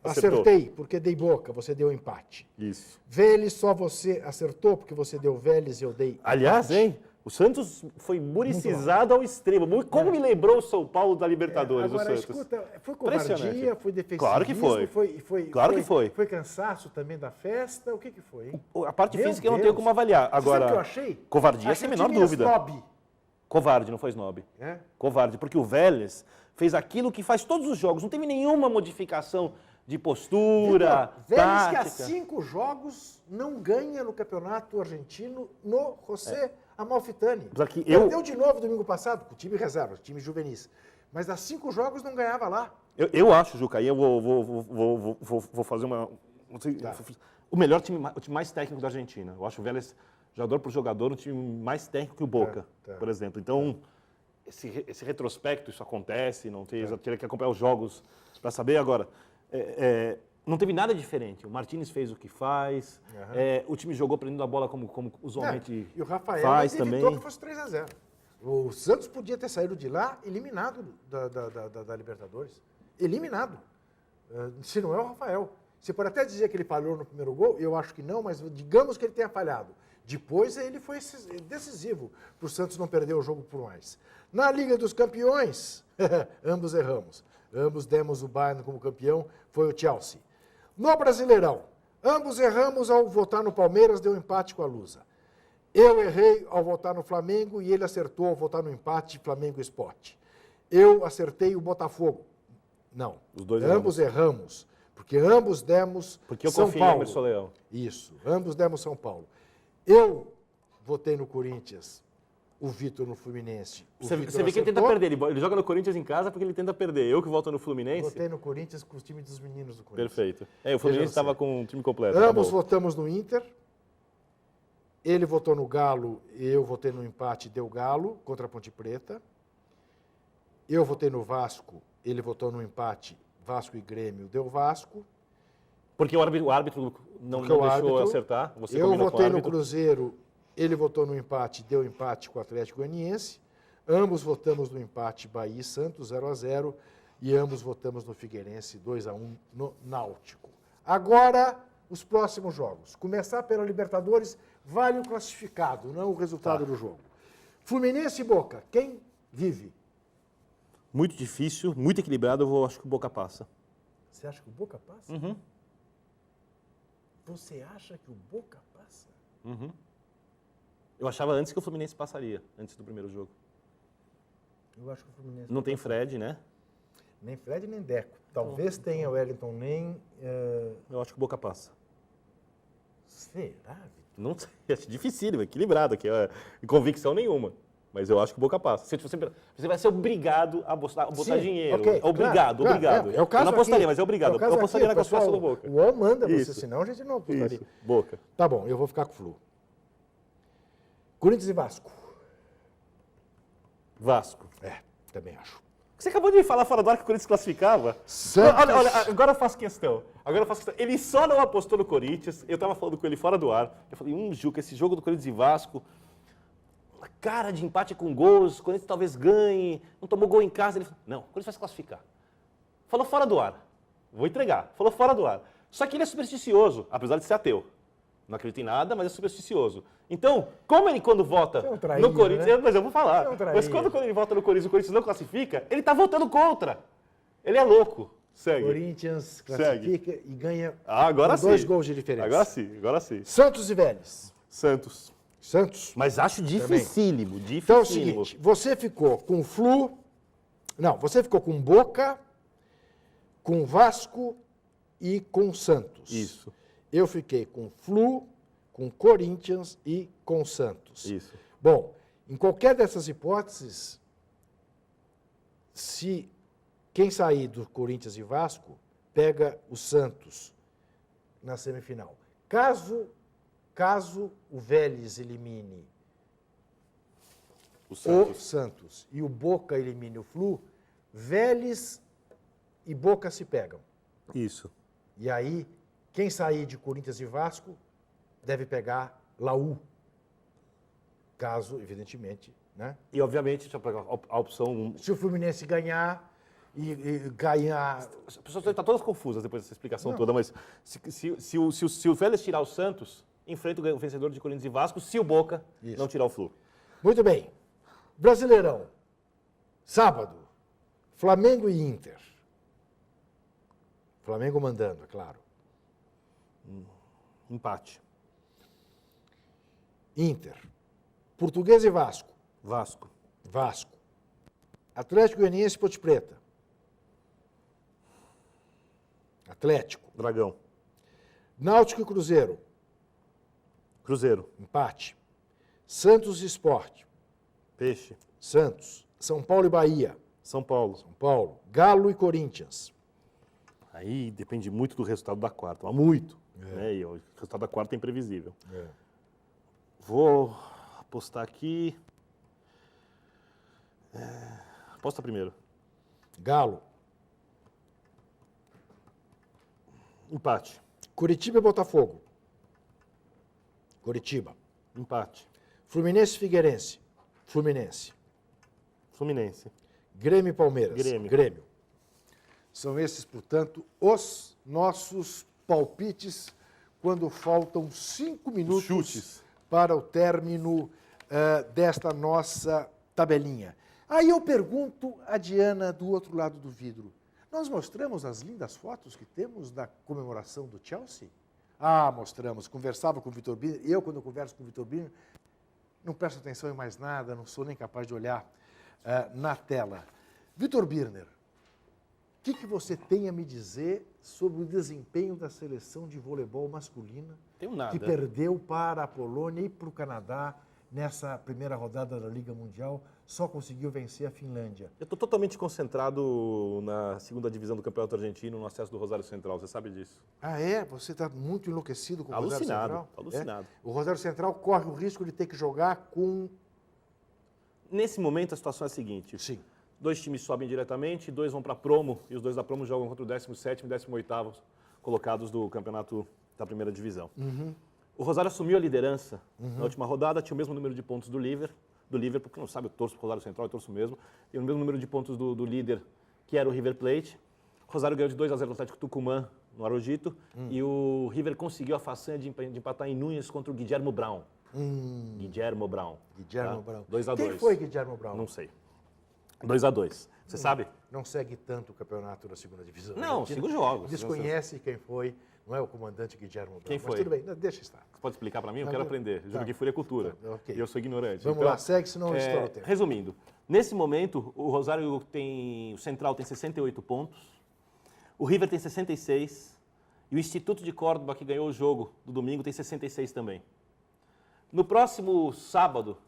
Acertou. Acertei, porque dei Boca, você deu empate. Isso. Vélez, só você acertou, porque você deu Vélez e eu dei Aliás, hein? O Santos foi muricizado ao extremo. Como me lembrou o São Paulo da Libertadores, Agora, o Santos. escuta, foi covardia, Impressionante. foi defensivismo, Claro que foi. Claro que foi. Foi cansaço também da festa, o que foi, hein? A parte Meu física eu não Deus. tenho como avaliar. Você Agora, sabe o que eu achei? covardia Achei sem a o menor time dúvida. snob. Covarde, não foi snob. É? Covarde, porque o Vélez fez aquilo que faz todos os jogos. Não teve nenhuma modificação de postura, Vitor, Vélez que há tática. 5 jogos não ganha no campeonato argentino no José Amalfitani. Apesar que eu- Perdeu de novo domingo passado, com o time reserva, o time juvenis. Mas há 5 jogos não ganhava lá. Eu acho, Juca, aí eu vou fazer uma... Tá. O melhor time, o time mais técnico da Argentina. Eu acho o Vélez, jogador por jogador, um time mais técnico que o Boca, Tá. por exemplo. Então, esse retrospecto, isso acontece, não tem, eu teria que acompanhar os jogos para saber. Agora, não teve nada diferente. O Martínez fez o que faz, o time jogou prendendo a bola como usualmente E o Rafael faz evitou também. que fosse 3-0. O Santos podia ter saído de lá eliminado da Libertadores. eliminado. Se não é o Rafael. Você pode até dizer que ele falhou no primeiro gol, eu acho que não, mas digamos que ele tenha falhado. Depois ele foi decisivo para o Santos não perder o jogo por mais. Na Liga dos Campeões, ambos erramos. Ambos demos o Bayern como campeão, foi o Chelsea. No Brasileirão, ambos erramos ao votar no Palmeiras, deu empate com a Lusa. Eu errei ao votar no Flamengo e ele acertou ao votar no empate Flamengo Sport. Eu acertei o Botafogo. Não, Os dois ambos erramos, porque ambos demos Porque eu São confiei em Paulo. Emerson Leão. Isso, ambos demos São Paulo. Eu votei no Corinthians, o Vitor no Fluminense. Você vê que ele tenta perder. Ele joga no Corinthians em casa porque ele tenta perder. Eu que voto no Fluminense. Votei no Corinthians com os times dos meninos do Corinthians. Perfeito. O Fluminense estava com o time completo. Ambos acabou. votamos no Inter. Ele votou no Galo, eu votei no empate, deu Galo, contra a Ponte Preta. Eu votei no Vasco, ele votou no empate, Vasco e Grêmio, deu Vasco. Porque o árbitro não Porque o deixou árbitro- acertar. Você Eu combinou com o votei no árbitro. Cruzeiro, ele votou no empate, deu empate com o Atlético Goianiense. Ambos votamos no empate Bahia e Santos, 0-0. E ambos votamos no Figueirense, 2-1 no Náutico. Agora, os próximos jogos. Começar pela Libertadores, vale o classificado, não o resultado do jogo. Fluminense e Boca, quem vive? Muito difícil, muito equilibrado. Acho que o Boca passa. Você acha que o Boca passa? Uhum. Você acha que o Boca passa? Uhum. Eu achava antes que o Fluminense passaria, antes do primeiro jogo. Eu acho que o Fluminense Não tem Fred, né? nem Fred nem Deco. Talvez tenha o Wellington nem... Eu acho que o Boca passa. Será, Vitor? Não sei, acho dificílimo, equilibrado aqui, convicção nenhuma. Mas eu acho que o Boca passa. Você vai ser obrigado a botar Sim, dinheiro. ok, Obrigado, claro, obrigado. É o caso eu não apostaria, aqui. mas é obrigado. É o caso Eu apostaria aqui, na classificação do pessoal, Boca. O UOL manda você, Isso. senão a gente não apostaria. Isso, Boca. Tá bom, eu vou ficar com o Flu. Corinthians e Vasco. Vasco. Também acho. Você acabou de falar fora do ar que o Corinthians classificava. Santos. Olha, agora eu faço questão. Ele só não apostou no Corinthians. Eu estava falando com ele fora do ar. Eu falei, Juca, esse jogo do Corinthians e Vasco, uma cara de empate com gols, o Corinthians talvez ganhe, não tomou gol em casa. Ele falou, não, o Corinthians vai se classificar. Falou fora do ar. Vou entregar. Falou fora do ar. Só que ele é supersticioso, apesar de ser ateu. Não acredita em nada, mas é supersticioso. Então, como ele quando vota Você é um traíra, no Corinthians... né? Mas eu vou falar. Você é um traíra. Mas quando ele vota no Corinthians e o Corinthians não classifica, ele está votando contra. Ele é louco. Segue. Corinthians classifica e ganha Agora com 2 sim. gols de diferença. Agora sim. Santos e Vélez. Santos. Santos. Mas acho dificílimo, dificílimo. Então é o seguinte, você ficou com Flu... Não, você ficou com Boca, com Vasco e com Santos. Isso, Eu fiquei com Flu, com Corinthians e com Santos. isso. Bom, em qualquer dessas hipóteses, se quem sair do Corinthians e Vasco, pega o Santos na semifinal. Caso o Vélez elimine O o Santos. Santos e o Boca elimine o Flu, Vélez e Boca se pegam. Isso. E aí, quem sair de Corinthians e Vasco deve pegar Laú. Caso, evidentemente, né? E, obviamente, a opção... Se o Fluminense ganhar e ganhar... As pessoas estão todas confusas depois dessa explicação Não. toda, mas se o Vélez tirar o Santos, enfrenta o vencedor de Corinthians e Vasco, se o Boca Isso. não tirar o Flu. Muito bem. Brasileirão. Sábado. Flamengo e Inter. Flamengo mandando, é claro. Empate. Inter. Português e Vasco. Vasco. Vasco. Atlético Goianiense e Ponte Preta. Atlético. Dragão. Náutico e Cruzeiro. Cruzeiro. Empate. Santos e Sport. Peixe. Santos. São Paulo e Bahia. São Paulo. São Paulo. Galo e Corinthians. Aí depende muito do resultado da quarta, mas muito. Né? E o resultado da quarta é imprevisível. Vou apostar aqui. Aposta primeiro. Galo. Empate. Curitiba e Botafogo. Curitiba. Empate. Fluminense e Figueirense. Fluminense. Fluminense. Grêmio e Palmeiras. Grêmio. Grêmio. São esses, portanto, os nossos palpites quando faltam 5 minutos chutes para o término desta nossa tabelinha. Aí eu pergunto a Diana do outro lado do vidro. Nós mostramos as lindas fotos que temos da comemoração do Chelsea? Ah, mostramos. Conversava com o Vitor Birner. Eu, quando eu converso com o Vitor Birner, não presto atenção em mais nada, não sou nem capaz de olhar na tela. Vitor Birner, o que você tem a me dizer sobre o desempenho da seleção de voleibol masculina Tenho nada. que perdeu para a Polônia e para o Canadá nessa primeira rodada da Liga Mundial, só conseguiu vencer a Finlândia? Eu estou totalmente concentrado na segunda divisão do Campeonato Argentino, no acesso do Rosário Central, você sabe disso. Ah, é? Você está muito enlouquecido com o Rosário Central? Alucinado. É? O Rosário Central corre o risco de ter que jogar com... Nesse momento, a situação é a seguinte. Sim. 2 times sobem diretamente, 2 vão para a promo, e os 2 da promo jogam contra o 17º e 18º colocados do campeonato da primeira divisão. O Rosário assumiu a liderança na última rodada, tinha o mesmo número de pontos do Liverpool, porque não sabe, eu torço para o Rosário Central, eu torço mesmo, tem o mesmo número de pontos do líder, que era o River Plate. O Rosário ganhou de 2-0 no Atlético Tucumã, no Arojito, e o River conseguiu a façanha de empatar em Núñez contra o Guillermo Brown. Guillermo Brown. Guillermo Brown. 2-2. Quem foi Guillermo Brown? Não sei. 2-2. Você sabe? Não segue tanto o campeonato da segunda divisão. Não, Argentina. sigo jogos. Desconhece quem foi, não é o comandante Guillermo Brown. Quem foi? Mas tudo bem, deixa estar. Você pode explicar para mim? Eu Tá quero bom. aprender. Tá. Jogo de Fúria é cultura. Tá, ok. E eu sou ignorante. Vamos lá, segue, senão eu estouro o tempo. Resumindo, nesse momento, o Rosário tem... O Central tem 68 pontos, o River tem 66 e o Instituto de Córdoba, que ganhou o jogo do domingo, tem 66 também. No próximo sábado,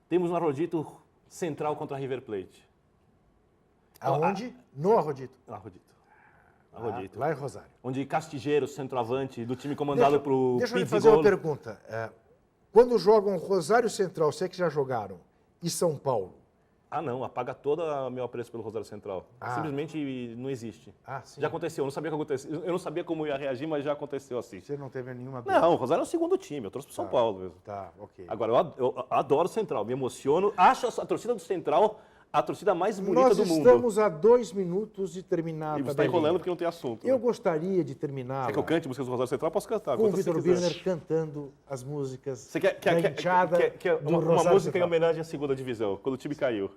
temos no Arrodito Central contra a River Plate. Aonde? No Arrodito. Arrodito. Lá em Rosário. Onde Castigeiros, centroavante, do time comandado por Deixa eu lhe Pizzi fazer uma Golo. pergunta. Quando jogam Rosário Central, sei que já jogaram, e São Paulo? Ah, não, apaga todo o meu apreço pelo Rosário Central. Ah. Simplesmente não existe. Ah, sim. Já aconteceu, eu não sabia o que aconteceu. Eu não sabia como ia reagir, mas já aconteceu assim. Você não teve nenhuma dúvida? Não, o Rosário é o segundo time, eu trouxe pro São Paulo mesmo. Tá, ok. Agora, eu adoro o Central, me emociono. Acho a torcida do Central a torcida mais bonita Nós do mundo. estamos a 2 minutos de terminar E a você está tabelinha. enrolando porque não tem assunto. Eu né? gostaria de terminar Quer que eu cante músicas do Rosário Central? Eu posso cantar. com o quanto você Vitor quiser. Birner cantando as músicas Você quer da enxada do uma Rosário música em Central. homenagem à segunda divisão, quando o time caiu.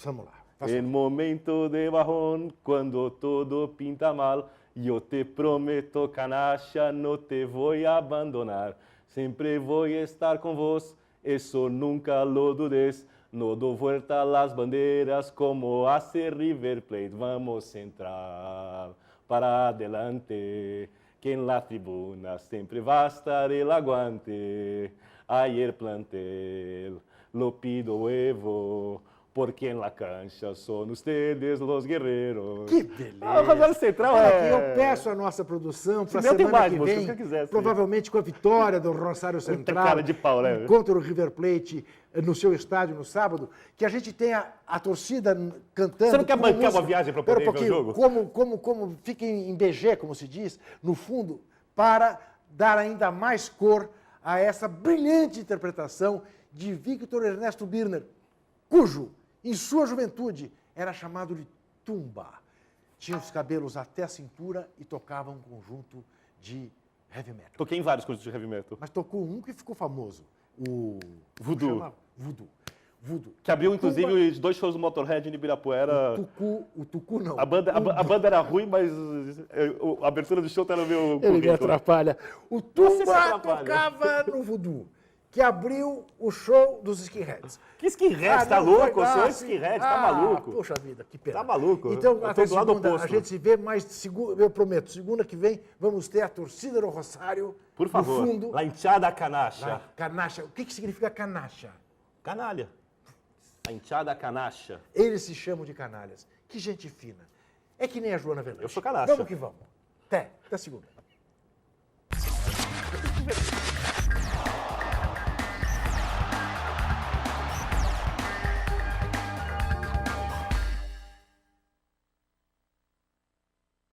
Vamos lá. Faça En momento de bajón, cuando todo pinta mal, yo te prometo, canalla, no te voy a abandonar. Siempre voy a estar con vos, eso nunca lo dudes. No do vuelta a las banderas como hace River Plate. Vamos Central, para adelante, que en la tribuna siempre va a estar el aguante. Ayer plantel, lo pido Evo. Porque en la cancha son ustedes los guerreiros. Que beleza! Ah, o Rosário Central Olha é... aqui, eu peço a nossa produção para a Se não, tem semana mais que músicas, vem, se eu quiser, sim. provavelmente com a vitória do Rosário Muita Central cara de pau, né? contra o River Plate no seu estádio no sábado, que a gente tenha a torcida cantando. Você não quer com bancar música. uma viagem para Espera poder um ver o pouquinho, jogo? como fica em BG, como se diz, no fundo, para dar ainda mais cor a essa brilhante interpretação de Victor Ernesto Birner, cujo, em sua juventude, era chamado de Tumba. Tinha os cabelos até a cintura e tocava um conjunto de heavy metal. Toquei em vários cursos de heavy metal. Mas tocou um que ficou famoso, o... Voodoo. como chama? Voodoo. Que abriu, Tumba, inclusive, os 2 shows do Motorhead em Ibirapuera. o Tucu não. A banda era ruim, mas a abertura do show tá no meu Ele me currículo. atrapalha. O Você se Tumba atrapalha. tocava no Voodoo, que abriu o show dos Skinheads. Que skinhead, tá não louco? foi- Eu sou ah, skinhead, sim. tá maluco? Poxa vida, que pena. Tá maluco? Então, Eu até tô do lado segunda, oposto. a gente se vê, mas eu prometo, segunda que vem vamos ter a torcida do Rosário Por favor, no fundo. La Hinchada Canacha. Canacha. O que significa canacha? Canalha. La Hinchada Canacha. Eles se chamam de canalhas. Que gente fina. É que nem a Joana Velange. Eu sou canacha. Vamos que vamos. Até segunda.